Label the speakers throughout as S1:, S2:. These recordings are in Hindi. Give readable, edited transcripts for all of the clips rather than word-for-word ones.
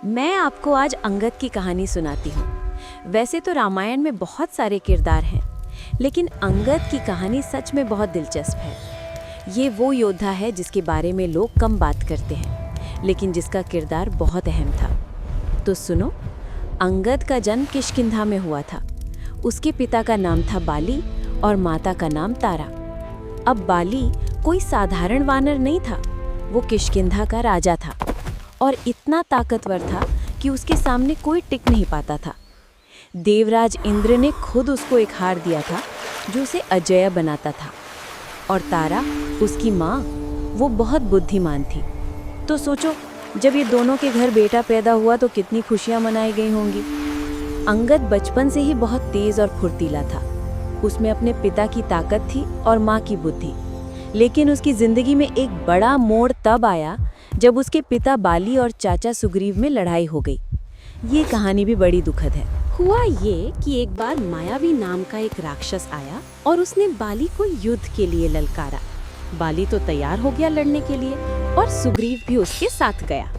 S1: मैं आपको आज अंगद की कहानी सुनाती हूँ। वैसे तो रामायण में बहुत सारे किरदार हैं, लेकिन अंगद की कहानी सच में बहुत दिलचस्प है। ये वो योद्धा है जिसके बारे में लोग कम बात करते हैं, लेकिन जिसका किरदार बहुत अहम था। तो सुनो, अंगद का जन्म किष्किंधा में हुआ था। उसके पिता का नाम था बाली और माता का नाम तारा। अब बाली कोई साधारण वानर नहीं था, वो किष्किंधा का राजा था और इतना ताकतवर था कि उसके सामने कोई टिक नहीं पाता था। देवराज इंद्र ने खुद उसको एक हार दिया था जो उसे अजेय बनाता था। और तारा, उसकी माँ, वो बहुत बुद्धिमान थी। तो सोचो, जब ये दोनों के घर बेटा पैदा हुआ तो कितनी खुशियाँ मनाई गई होंगी। अंगद बचपन से ही बहुत तेज और फुर्तीला था। उसमें अपने पिता की ताकत थी और माँ की बुद्धि। लेकिन उसकी जिंदगी में एक बड़ा मोड़ तब आया जब उसके पिता बाली और चाचा सुग्रीव में लड़ाई हो गई। ये कहानी भी बड़ी दुखद है।
S2: हुआ ये कि एक बार मायावी नाम का एक राक्षस आया और उसने बाली को युद्ध के लिए ललकारा। बाली तो तैयार हो गया लड़ने के लिए और सुग्रीव भी उसके साथ गया।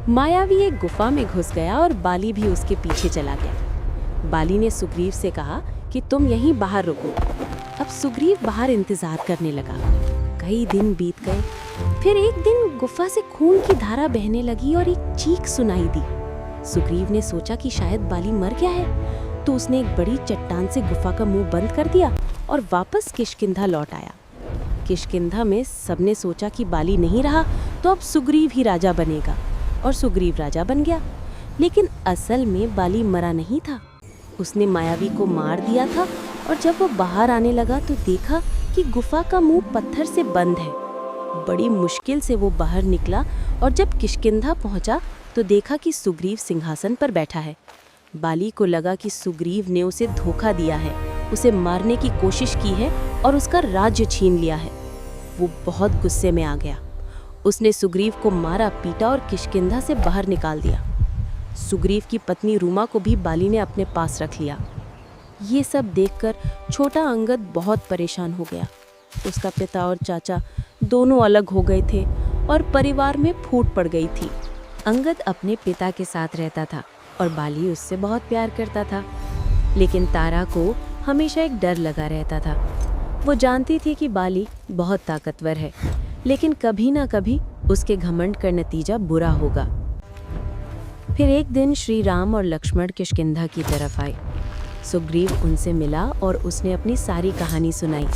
S2: मायावी एक गुफा में घुस गया और बाली भी उसके पीछे चला गया। बाली ने सुग्रीव से कहा कि तुम यहीं बाहर रुको। अब सुग्रीव बाहर इंतजार करने लगा। कई दिन बीत गए। फिर एक दिन गुफा से खून की धारा बहने लगी और एक चीख सुनाई दी। सुग्रीव ने सोचा कि शायद बाली मर गया है, तो उसने एक बड़ी चट्टान से गुफा का मुंह बंद कर दिया और वापस किष्किंधा लौट आया। किष्किंधा में सबने सोचा कि बाली नहीं रहा तो अब सुग्रीव ही राजा बनेगा, और सुग्रीव राजा बन गया। लेकिन असल में बाली मरा नहीं था। उसने मायावी को मार दिया था और जब वो बाहर आने लगा तो देखा कि गुफा का मुंह पत्थर से बंद है। बड़ी मुश्किल से वो बाहर निकला और जब किष्किंधा पहुंचा तो देखा कि सुग्रीव सिंहासन पर बैठा है। बाली को लगा कि सुग्रीव ने उसे धोखा दिया है, उसे मारने की कोशिश की है और उसका राज्य छीन लिया है। वो बहुत गुस्से में आ गया। उसने सुग्रीव को मारा, पीटा और किष्किंधा से बाहर निकाल दिया। सुग्रीव की पत्नी रूमा को भी बाली ने अपने पास रख लिया। ये सब देखकर छोटा अंगद बहुत परेशान हो गया। उसका पिता और चाचा दोनों अलग हो गए थे और परिवार में फूट पड़ गई थी। अंगद अपने पिता के साथ रहता था और बाली उससे बहुत प्यार करता था। लेकिन तारा को हमेशा एक डर लगा रहता था। वो जानती थी कि बाली बहुत ताकतवर है, लेकिन कभी ना कभी उसके घमंड का नतीजा बुरा होगा। फिर एक दिन श्री राम और लक्ष्मण किष्किंधा की तरफ आए। सुग्रीव उनसे मिला और उसने अपनी सारी कहानी सुनाई।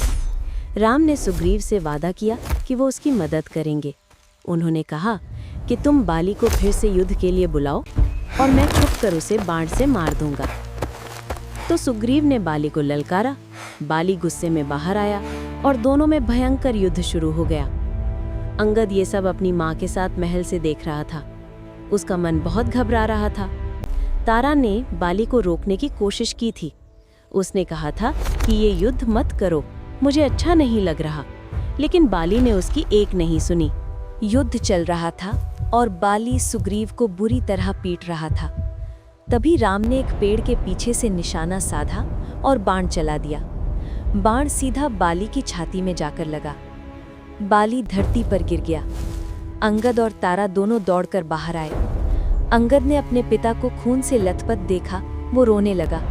S2: राम ने सुग्रीव से वादा किया कि वो उसकी मदद करेंगे। उन्होंने कहा कि तुम बाली को फिर से युद्ध के लिए बुलाओ और मैं छुपकर उसे बाण से मार दूंगा। तो सुग्रीव ने बाली को ललकारा। बाली गुस्से में बाहर आया और दोनों में भयंकर युद्ध शुरू हो गया। अंगद ये सब अपनी माँ के साथ महल से देख रहा था। उसका मन बहुत घबरा रहा था। तारा ने बाली को रोकने की कोशिश की थी। उसने कहा था कि ये युद्ध मत करो, मुझे अच्छा नहीं लग रहा। लेकिन बाली ने उसकी एक नहीं सुनी। युद्ध चल रहा था और बाली सुग्रीव को बुरी तरह पीट रहा था। तभी राम ने एक पेड़ के पीछे से निशाना साधा और बाण चला दिया। बाण सीधा बाली की छाती में जाकर लगा। बाली धरती पर गिर गया। अंगद और तारा दोनों दौड़कर बाहर आए। अंगद ने अपने पिता को खून से लथपथ देखा। वो रोने लगा।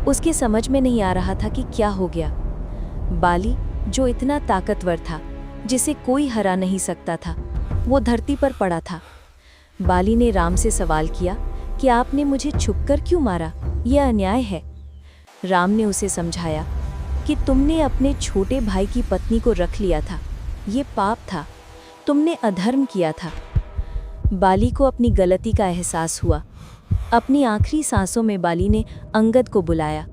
S2: उसके समझ में नहीं आ रहा था कि क्या हो गया। बाली, जो इतना ताकतवर था, जिसे कोई हरा नहीं सकता था, वो धरती पर पड़ा था। बाली ने राम से सवाल किया कि आपने मुझे छुपकर क्यों मारा? यह अन्याय है। राम ने उसे समझाया कि तुमने अपने छोटे भाई की पत्नी को रख लिया था, ये पाप था, तुमने अधर्म किया था। बाली को अपनी गलती का एहसास हुआ। अपनी आखिरी सांसों में बाली ने अंगद को बुलाया।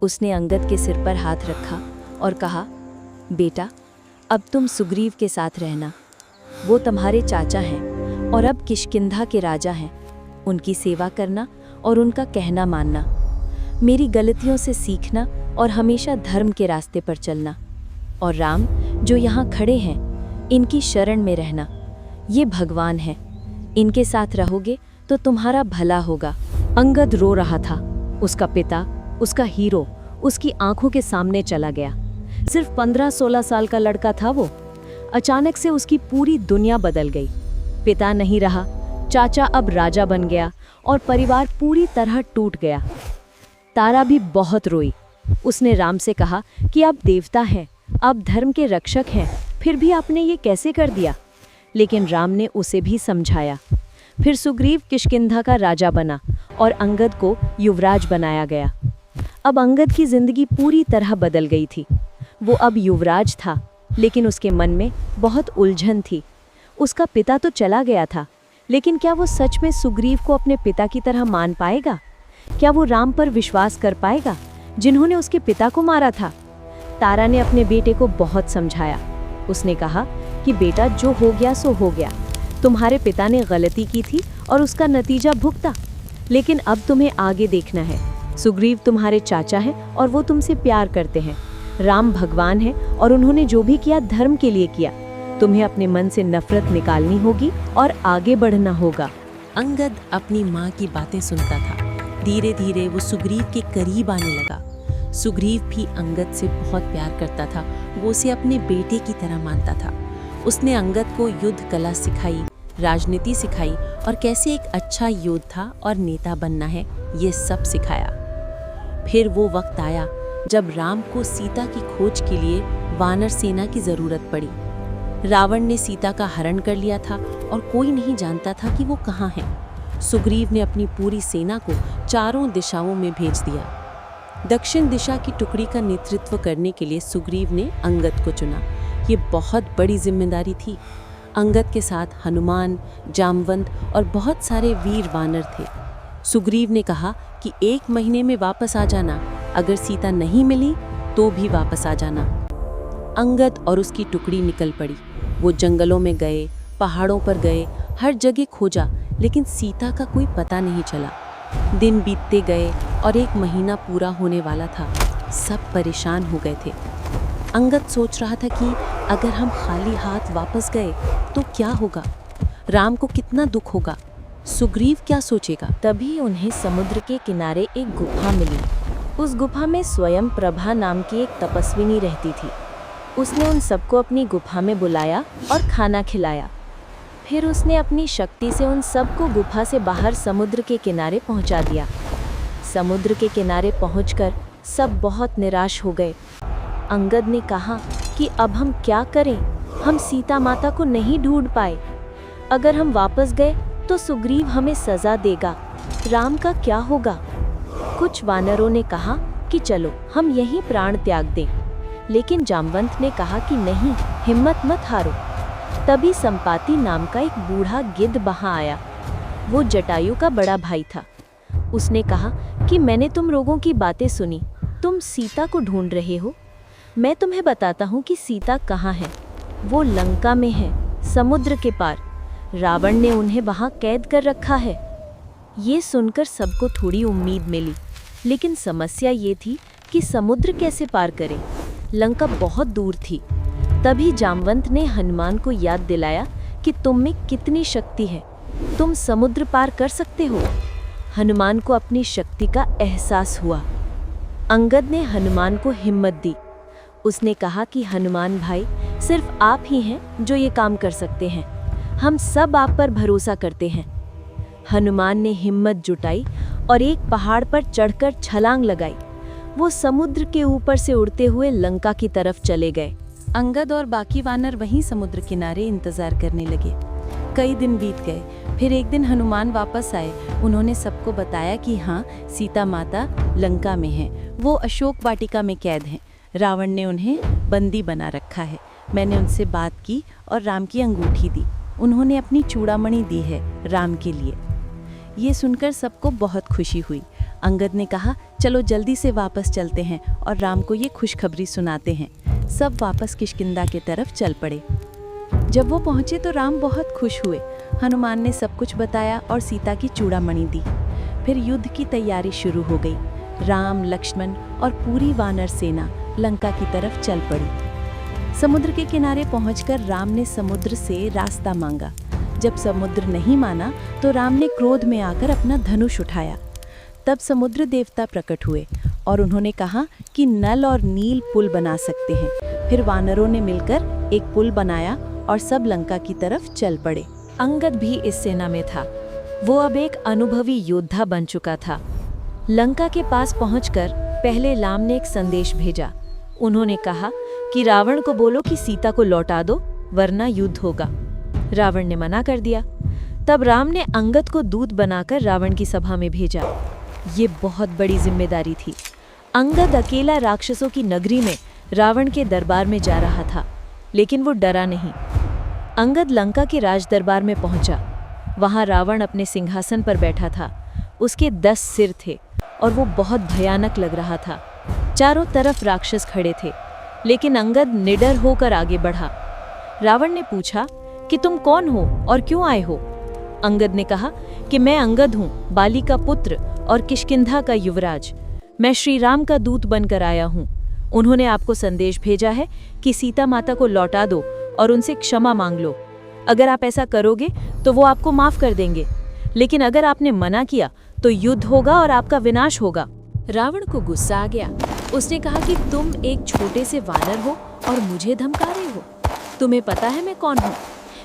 S2: उसने अंगद के सिर पर हाथ रखा और कहा, बेटा, अब तुम सुग्रीव के साथ रहना। वो तुम्हारे चाचा हैं और अब किष्किंधा के राजा हैं। उनकी सेवा करना और उनका कहना मानना। मेरी गलतियों से सीखना और हमेशा धर्म के रास्ते पर चलना। और राम, जो यहाँ खड़े हैं, इनकी शरण में रहना। ये भगवान हैं, इनके साथ रहोगे तो तुम्हारा भला होगा। अंगद रो रहा था। उसका पिता, उसका हीरो, उसकी आंखों के सामने चला गया। सिर्फ 15-16 साल का लड़का था वो। अचानक से उसकी पूरी दुनिया बदल गई। पिता नहीं रहा,
S1: चाचा अब राजा बन गया और परिवार पूरी तरह टूट गया। तारा भी बहुत रोई। उसने राम से कहा कि आप देवता हैं, आप धर्म के रक्षक हैं, फिर भी आपने ये कैसे कर दिया। लेकिन राम ने उसे भी समझाया। फिर सुग्रीव किष्किंधा का राजा बना और अंगद को युवराज बनाया गया। अब अंगद की जिंदगी पूरी तरह बदल गई थी। वो अब युवराज था, लेकिन उसके मन में बहुत उलझन थी। उसका पिता तो चला गया था, लेकिन क्या वो सच में सुग्रीव को अपने पिता की तरह मान पाएगा? क्या वो राम पर विश्वास कर पाएगा, जिन्होंने उसके पिता को मारा था? तारा ने अपने बेटे को बहुत समझाया। उसने कहा कि बेटा, जो हो गया सो हो गया। तुम्हारे पिता ने गलती की थी और उसका नतीजा भुगता, लेकिन अब तुम्हें आगे देखना है। सुग्रीव तुम्हारे चाचा हैं और वो तुमसे प्यार करते हैं। राम भगवान है और उन्होंने जो भी किया धर्म के लिए किया। तुम्हें अपने मन से नफरत निकालनी होगी और आगे बढ़ना होगा।
S2: अंगद अपनी माँ की बातें सुनता था। धीरे धीरे वो सुग्रीव के करीब आने लगा। सुग्रीव भी अंगद से बहुत प्यार करता था। वो उसे अपने बेटे की तरह मानता था। उसने अंगद को युद्ध कला सिखाई, राजनीति सिखाई और कैसे एक अच्छा योद्धा और नेता बनना है, ये सब सिखाया। फिर वो वक्त आया जब राम को सीता की खोज के लिए वानर सेना की जरूरत पड़ी। रावण ने सीता का हरण कर लिया था और कोई नहीं जानता था कि वो कहाँ है। सुग्रीव ने अपनी पूरी सेना को चारों दिशाओं में भेज दिया। दक्षिण दिशा की टुकड़ी का नेतृत्व करने के लिए सुग्रीव ने अंगद को चुना। ये बहुत बड़ी जिम्मेदारी थी। अंगद के साथ हनुमान, जामवंत और बहुत सारे वीर वानर थे। सुग्रीव ने कहा कि 1 महीने में वापस आ जाना, अगर सीता नहीं मिली तो भी वापस आ जाना। अंगद और उसकी टुकड़ी निकल पड़ी। वो जंगलों में गए, पहाड़ों पर गए, हर जगह खोजा, लेकिन सीता का कोई पता नहीं चला। दिन बीतते गए और 1 महीना पूरा होने वाला था। सब परेशान हो गए थे। अंगद सोच रहा था कि अगर हम खाली हाथ वापस गए तो क्या होगा, राम को कितना दुख होगा, सुग्रीव क्या सोचेगा।
S1: तभी उन्हें समुद्र के किनारे एक गुफा मिली। उस गुफा में स्वयं प्रभा नाम की एक तपस्विनी रहती थी। उसने उन सबको अपनी गुफा में बुलाया और खाना खिलाया। फिर उसने अपनी शक्ति से उन सबको गुफा से बाहर समुद्र के किनारे पहुंचा दिया। समुद्र के किनारे पहुंचकर सब बहुत निराश हो गए। अंगद ने कहा कि अब हम क्या करें, हम सीता माता को नहीं ढूंढ पाए। अगर हम वापस गए तो सुग्रीव हमें सजा देगा, राम का क्या होगा। कुछ वानरों ने कहा कि चलो हम यहीं प्राण त्याग दें, लेकिन जामवंत ने कहा कि नहीं, हिम्मत मत हारो। तभी संपाति नाम का एक बूढ़ा गिद्ध वहां आया। वो जटायु का बड़ा भाई था। उसने कहा कि मैंने तुम लोगों की बातें सुनी, तुम सीता को ढूंढ रहे हो। मैं तुम्हें बताता हूँ कि सीता कहाँ है। वो लंका में है, समुद्र के पार। रावण ने उन्हें वहां कैद कर रखा है। ये सुनकर सबको थोड़ी उम्मीद मिली, लेकिन समस्या ये थी कि समुद्र कैसे पार करें। लंका बहुत दूर थी। तभी जामवंत ने हनुमान को याद दिलाया कि तुम में कितनी शक्ति है, तुम समुद्र पार कर सकते हो। हनुमान को अपनी शक्ति का एहसास हुआ। अंगद ने हनुमान को हिम्मत दी। उसने कहा कि हनुमान भाई, सिर्फ आप ही हैं जो ये काम कर सकते हैं। हम सब आप पर भरोसा करते हैं। हनुमान ने हिम्मत जुटाई और एक पहाड़ पर चढ़कर छलांग लगाई। वो समुद्र के ऊपर से उड़ते हुए लंका की तरफ चले गए। अंगद और बाकी वानर वहीं समुद्र किनारे इंतजार करने लगे। कई दिन बीत गए। फिर एक दिन हनुमान वापस आए। उन्होंने सबको बताया कि हाँ, सीता माता लंका में हैं। वो अशोक वाटिका में कैद हैं। रावण ने उन्हें बंदी बना रखा है। मैंने उनसे बात की और राम की अंगूठी दी। उन्होंने अपनी चूड़ामणि दी है राम के लिए। ये सुनकर सबको बहुत खुशी हुई। अंगद ने कहा, चलो जल्दी से वापस चलते हैं और राम को ये खुशखबरी सुनाते हैं। सब वापस किष्किंधा की तरफ चल पड़े। जब वो पहुंचे तो राम बहुत खुश हुए। हनुमान ने सब कुछ बताया और सीता की चूड़ामणि दी। फिर युद्ध की तैयारी शुरू हो गई। राम, लक्ष्मण और पूरी वानर सेना लंका की तरफ चल पड़ी। समुद्र के किनारे पहुंचकर राम ने समुद्र से रास्ता मांगा। जब समुद्र नहीं माना तो राम ने क्रोध में आकर अपना धनुष उठाया। तब समुद्र देवता प्रकट हुए और उन्होंने कहा कि नल और नील पुल बना सकते हैं। फिर वानरों ने मिलकर एक पुल बनाया और सब लंका की तरफ चल पड़े। अंगद भी इस सेना में था। वो अब एक अनुभवी योद्धा बन चुका था। लंका के पास पहुंचकर पहले राम ने एक संदेश भेजा। उन्होंने कहा कि रावण को बोलो कि सीता को लौटा दो, वरना युद्ध होगा। रावण ने मना कर दिया। तब राम ने अंगद को दूत बनाकर रावण की सभा में भेजा। ये बहुत बड़ी जिम्मेदारी थी। अंगद अकेला राक्षसों की नगरी में रावण के दरबार में जा रहा था, लेकिन वो डरा नहीं। अंगद लंका के राज दरबार में पहुंचा। वहां रावण अपने सिंहासन पर बैठा था। उसके 10 सिर थे और वो बहुत भयानक लग रहा था। चारों तरफ राक्षस खड़े थे, लेकिन अंगद निडर होकर आगे बढ़ा। रावण ने पूछा कि तुम कौन हो और क्यों आए हो? अंगद ने कहा कि मैं अंगद हूँ, बाली का पुत्र और किष्किंधा का युवराज। मैं श्री राम का दूत बनकर आया हूँ। उन्होंने आपको संदेश भेजा है कि सीता माता को लौटा दो और उनसे क्षमा मांग लो। अगर आप ऐसा करोगे तो वो आपको माफ कर देंगे, लेकिन अगर आपने मना किया तो युद्ध होगा और आपका विनाश होगा।
S2: रावण को गुस्सा आ गया। उसने कहा कि तुम एक छोटे से वानर हो और मुझे धमका रहे हो। तुम्हें पता है मैं कौन हूँ?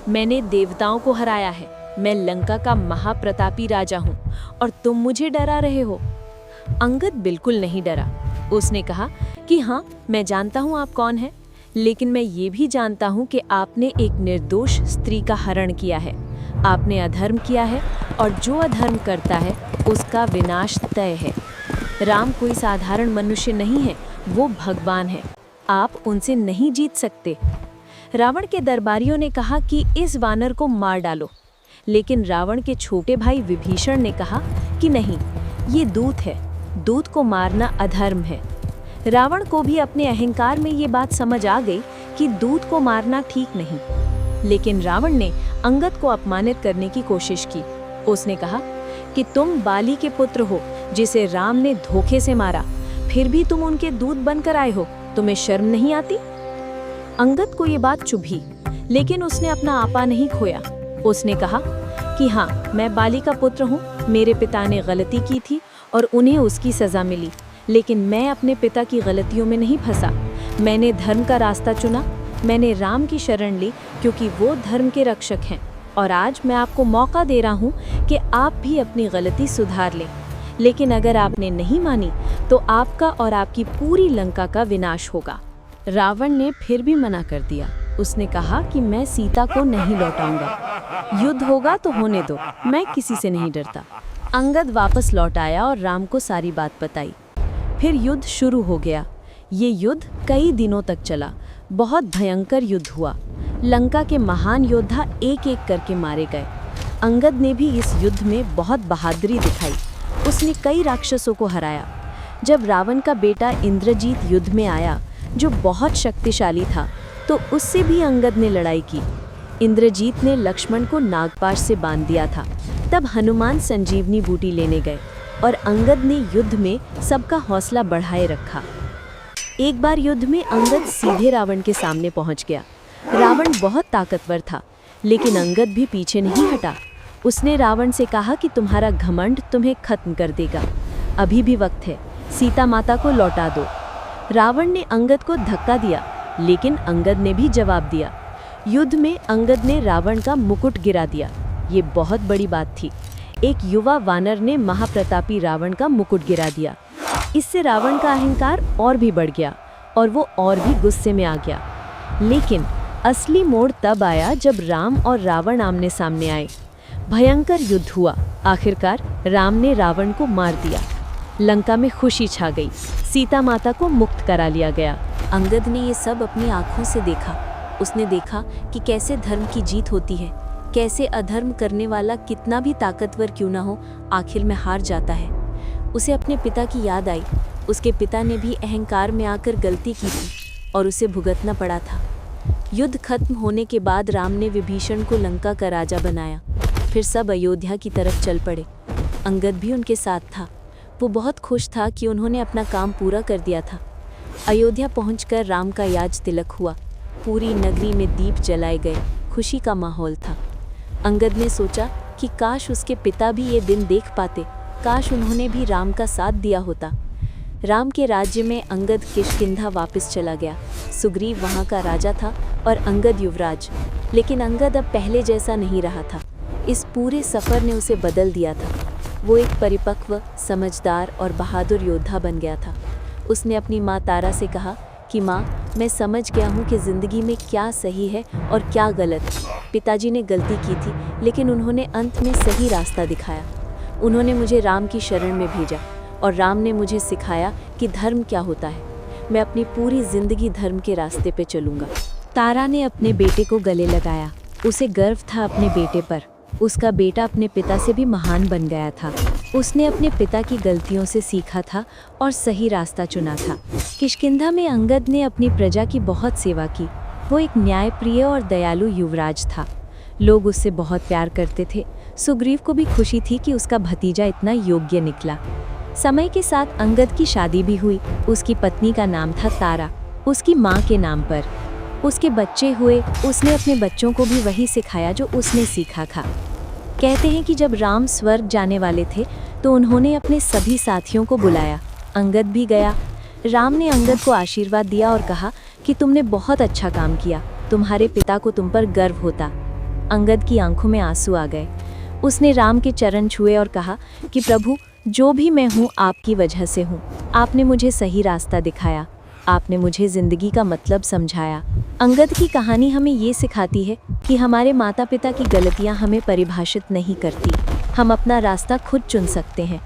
S2: मैंने देवताओं को हराया है। मैं लंका का महाप्रतापी राजा हूँ और तुम मुझे डरा रहे हो। अंगद बिल्कुल नहीं डरा। उसने कहा कि हाँ, मैं जानता हूँ आप कौन हैं, लेकिन मैं ये भी जानता हूँ कि आपने एक निर्दोष स्त्री का हरण किया है। आपने अधर्म किया है और जो अधर्म करता है उसका विनाश तय है। राम कोई साधारण मनुष्य नहीं है, वो भगवान है। आप उनसे नहीं जीत सकते। रावण के दरबारियों ने कहा कि इस वानर को मार डालो, लेकिन रावण के छोटे भाई विभीषण ने कहा कि नहीं, ये दूत है, दूत को मारना अधर्म है। रावण को भी अपने अहंकार में ये बात समझ आ गई कि दूत को मारना ठीक नहीं, लेकिन रावण ने अंगद को अपमानित करने की कोशिश की। उसने कहा कि तुम बाली के पुत्र हो, जिसे राम ने धोखे से मारा, फिर भी तुम उनके दूत बनकर आए हो। तुम्हें शर्म नहीं आती? अंगद को ये बात चुभी, लेकिन उसने अपना आपा नहीं खोया। उसने कहा कि हाँ, मैं बाली का पुत्र हूँ। मेरे पिता ने गलती की थी और उन्हें उसकी सजा मिली, लेकिन मैं अपने पिता की गलतियों में नहीं फंसा। मैंने धर्म का रास्ता चुना। मैंने राम की शरण ली क्योंकि वो धर्म के रक्षक हैं, और आज मैं आपको मौका दे रहा हूँ कि आप भी अपनी गलती सुधार लें। लेकिन अगर आपने नहीं मानी तो आपका और आपकी पूरी लंका का विनाश होगा। रावण ने फिर भी मना कर दिया। उसने कहा कि मैं सीता को नहीं लौटाऊंगा। युद्ध होगा तो होने दो, मैं किसी से नहीं डरता। अंगद वापस लौट आया और राम को सारी बात बताई। फिर युद्ध शुरू हो गया। ये युद्ध कई दिनों तक चला। बहुत भयंकर युद्ध हुआ। लंका के महान योद्धा एक एक करके मारे गए। अंगद ने भी इस युद्ध में बहुत बहादुरी दिखाई। उसने कई राक्षसों को हराया। जब रावण का बेटा इंद्रजीत युद्ध में आया, जो बहुत शक्तिशाली था, तो उससे भी अंगद ने लड़ाई की। इंद्रजीत ने लक्ष्मण को नागपाश से बांध दिया था। तब हनुमान संजीवनी बूटी लेने गए और अंगद ने युद्ध में सबका हौसला बढ़ाए रखा। एक बार युद्ध में अंगद सीधे रावण के सामने पहुंच गया। रावण बहुत ताकतवर था, लेकिन अंगद भी पीछे नहीं हटा। उसने रावण से कहा कि तुम्हारा घमंड तुम्हें खत्म कर देगा। अभी भी वक्त है, सीता माता को लौटा दो। रावण ने अंगद को धक्का दिया, लेकिन अंगद ने भी जवाब दिया। युद्ध में अंगद ने रावण का मुकुट गिरा दिया। ये बहुत बड़ी बात थी। एक युवा वानर ने महाप्रतापी रावण का मुकुट गिरा दिया। इससे रावण का अहंकार और भी बढ़ गया और वो और भी गुस्से में आ गया। लेकिन असली मोड़ तब आया जब राम और रावण आमने सामने आए। भयंकर युद्ध हुआ। आखिरकार राम ने रावण को मार दिया। लंका में खुशी छा गई। सीता माता को मुक्त करा लिया गया।
S1: अंगद ने ये सब अपनी आंखों से देखा। उसने देखा कि कैसे धर्म की जीत होती है, कैसे अधर्म करने वाला कितना भी ताकतवर क्यों ना हो, आखिर में हार जाता है। उसे अपने पिता की याद आई। उसके पिता ने भी अहंकार में आकर गलती की थी और उसे भुगतना पड़ा था। युद्ध खत्म होने के बाद राम ने विभीषण को लंका का राजा बनाया। फिर सब अयोध्या की तरफ चल पड़े। अंगद भी उनके साथ था। वो बहुत खुश था कि उन्होंने अपना काम पूरा कर दिया था। अयोध्या पहुंचकर राम का याज तिलक हुआ। पूरी नगरी में दीप जलाए गए। खुशी का माहौल था। अंगद ने सोचा कि काश उसके पिता भी ये दिन देख पाते, काश उन्होंने भी राम का साथ दिया होता। राम के राज्य में अंगद किष्किंधा वापस चला गया। सुग्रीव वहाँ का राजा था और अंगद युवराज। लेकिन अंगद अब पहले जैसा नहीं रहा था। इस पूरे सफ़र ने उसे बदल दिया था। वो एक परिपक्व, समझदार और बहादुर योद्धा बन गया था। उसने अपनी माँ तारा से कहा कि माँ, मैं समझ गया हूँ कि ज़िंदगी में क्या सही है और क्या गलत। पिताजी ने गलती की थी, लेकिन उन्होंने अंत में सही रास्ता दिखाया। उन्होंने मुझे राम की शरण में भेजा और राम ने मुझे सिखाया कि धर्म क्या होता है। मैं अपनी पूरी ज़िंदगी धर्म के रास्ते पे चलूँगा। तारा ने अपने बेटे को गले लगाया। उसे गर्व था अपने बेटे पर। उसका बेटा अपने पिता से भी महान बन गया था। उसने अपने पिता की गलतियों से सीखा था और सही रास्ता चुना था। किष्किंधा में अंगद ने अपनी प्रजा की बहुत सेवा की। वो एक न्यायप्रिय और दयालु युवराज था। लोग उससे बहुत प्यार करते थे। सुग्रीव को भी खुशी थी कि उसका भतीजा इतना योग्य निकला। समय के साथ अंगद की शादी भी हुई। उसकी पत्नी का नाम था तारा, उसकी माँ के नाम पर। उसके बच्चे हुए। उसने अपने बच्चों को भी वही सिखाया जो उसने सीखा था। कहते हैं कि जब राम स्वर्ग जाने वाले थे तो उन्होंने अपने सभी साथियों को बुलाया। अंगद भी गया। राम ने अंगद को आशीर्वाद दिया और कहा कि तुमने बहुत अच्छा काम किया। तुम्हारे पिता को तुम पर गर्व होता। अंगद की आंखों में आंसू आ गए। उसने राम के चरण छुए और कहा कि प्रभु, जो भी मैं हूँ आपकी वजह से हूँ। आपने मुझे सही रास्ता दिखाया। आपने मुझे ज़िंदगी का मतलब समझाया। अंगद की कहानी हमें ये सिखाती है कि हमारे माता पिता की गलतियाँ हमें परिभाषित नहीं करती। हम अपना रास्ता खुद चुन सकते हैं।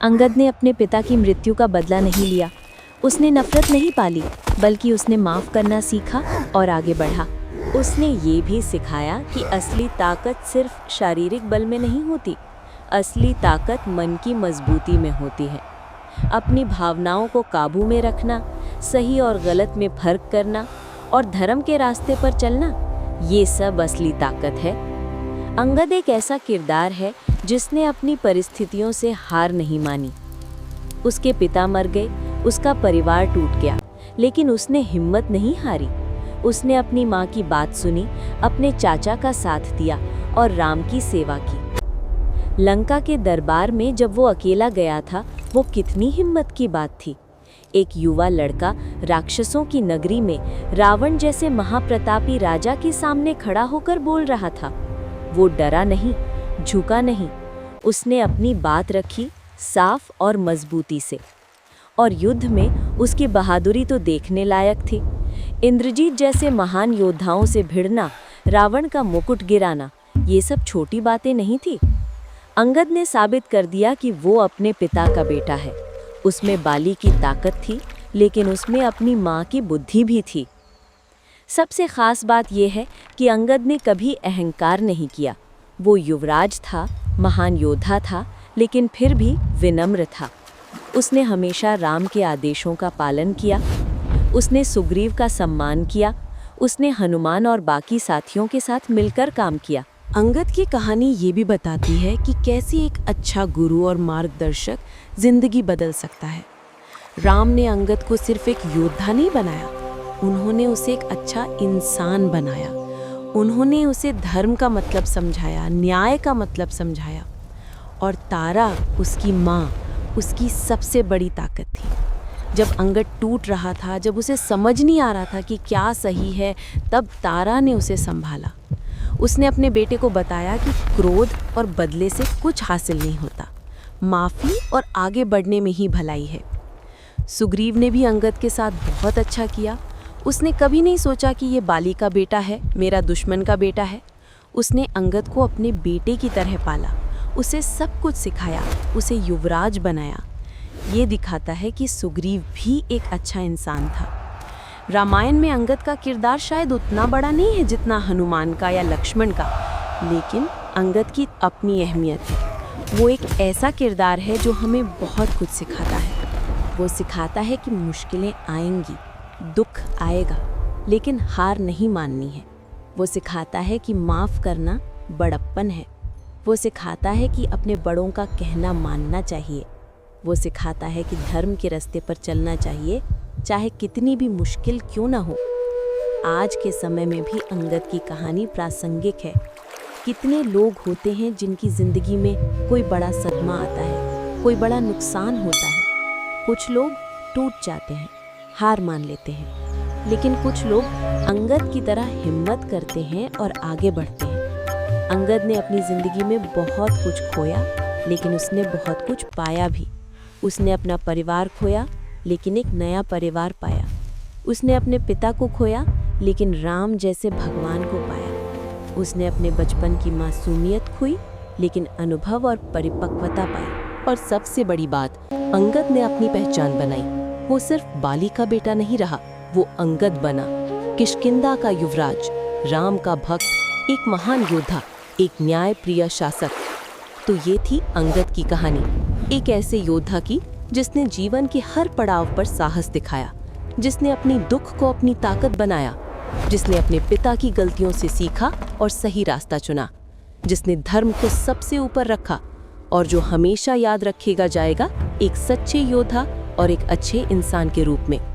S1: अंगद ने अपने पिता की मृत्यु का बदला नहीं लिया। उसने नफरत नहीं पाली, बल्कि उसने माफ़ करना सीखा और आगे बढ़ा। उसने ये भी सिखाया कि असली ताकत सिर्फ शारीरिक बल में नहीं होती। असली ताकत मन की मजबूती में होती है। अपनी भावनाओं को काबू में रखना, सही और गलत में फर्क करना और धर्म के रास्ते पर चलना, ये सब असली ताकत है। अंगद एक ऐसा किरदार है जिसने अपनी परिस्थितियों से हार नहीं मानी। उसके पिता मर गए, उसका परिवार टूट गया, लेकिन उसने हिम्मत नहीं हारी। उसने अपनी माँ की बात सुनी, अपने चाचा का साथ दिया और राम की सेवा की। लंका के दरबार में जब वो अकेला गया था, वो कितनी हिम्मत की बात थी। एक युवा लड़का राक्षसों की नगरी में रावण जैसे महाप्रतापी राजा के सामने खड़ा होकर बोल रहा था। वो डरा नहीं, झुका नहीं। उसने अपनी बात रखी साफ और मजबूती से। और युद्ध में उसकी बहादुरी तो देखने लायक थी। इंद्रजीत जैसे महान योद्धाओं से भिड़ना, रावण का मुकुट गिराना, ये सब छोटी बातें नहीं थी। अंगद ने साबित कर दिया कि वो अपने पिता का बेटा है। उसमें बाली की ताकत थी, लेकिन उसमें अपनी माँ की बुद्धि भी थी। सबसे ख़ास बात यह है कि अंगद ने कभी अहंकार नहीं किया। वो युवराज था, महान योद्धा था, लेकिन फिर भी विनम्र था। उसने हमेशा राम के आदेशों का पालन किया। उसने सुग्रीव का सम्मान किया। उसने हनुमान और बाकी साथियों के साथ मिलकर काम किया।
S2: अंगद की कहानी ये भी बताती है कि कैसे एक अच्छा गुरु और मार्गदर्शक जिंदगी बदल सकता है। राम ने अंगद को सिर्फ एक योद्धा नहीं बनाया, उन्होंने उसे एक अच्छा इंसान बनाया। उन्होंने उसे धर्म का मतलब समझाया, न्याय का मतलब समझाया। और तारा, उसकी माँ, उसकी सबसे बड़ी ताकत थी। जब अंगद टूट रहा था, जब उसे समझ नहीं आ रहा था कि क्या सही है, तब तारा ने उसे संभाला। उसने अपने बेटे को बताया कि क्रोध और बदले से कुछ हासिल नहीं होता, माफ़ी और आगे बढ़ने में ही भलाई है। सुग्रीव ने भी अंगद के साथ बहुत अच्छा किया। उसने कभी नहीं सोचा कि ये बाली का बेटा है, मेरा दुश्मन का बेटा है। उसने अंगद को अपने बेटे की तरह पाला, उसे सब कुछ सिखाया, उसे युवराज बनाया। ये दिखाता है कि सुग्रीव भी एक अच्छा इंसान था। रामायण में अंगद का किरदार शायद उतना बड़ा नहीं है जितना हनुमान का या लक्ष्मण का, लेकिन अंगद की अपनी अहमियत है। वो एक ऐसा किरदार है जो हमें बहुत कुछ सिखाता है। वो सिखाता है कि मुश्किलें आएंगी, दुख आएगा, लेकिन हार नहीं माननी है। वो सिखाता है कि माफ़ करना बड़प्पन है। वो सिखाता है कि अपने बड़ों का कहना मानना चाहिए। वो सिखाता है कि धर्म के रास्ते पर चलना चाहिए, चाहे कितनी भी मुश्किल क्यों ना हो। आज के समय में भी अंगद की कहानी प्रासंगिक है। कितने लोग होते हैं जिनकी ज़िंदगी में कोई बड़ा सदमा आता है, कोई बड़ा नुकसान होता है। कुछ लोग
S1: टूट जाते हैं, हार मान लेते हैं। लेकिन कुछ लोग अंगद की तरह हिम्मत करते हैं और आगे बढ़ते हैं। अंगद ने अपनी ज़िंदगी में बहुत कुछ खोया, लेकिन उसने बहुत कुछ पाया भी। उसने अपना परिवार खोया, लेकिन एक नया परिवार पाया। उसने अपने पिता को खोया, लेकिन राम जैसे भगवान को पाया। उसने अपने बचपन की मासूमियत खोई, लेकिन अनुभव और परिपक्वता पाई।
S2: और सबसे बड़ी बात, अंगद ने अपनी पहचान बनाई। वो सिर्फ बाली का बेटा नहीं रहा, वो अंगद बना, किष्किंधा का युवराज, राम का भक्त, एक महान योद्धा, एक न्यायप्रिय शासक। तो ये थी अंगद की कहानी, एक ऐसे योद्धा की जिसने जीवन के हर पड़ाव पर साहस दिखाया, जिसने अपनी दुख को अपनी ताकत बनाया, जिसने अपने पिता की गलतियों से सीखा और सही रास्ता चुना, जिसने धर्म को सबसे ऊपर रखा और जो हमेशा याद रखेगा जाएगा एक सच्चे योद्धा और एक अच्छे इंसान के रूप में।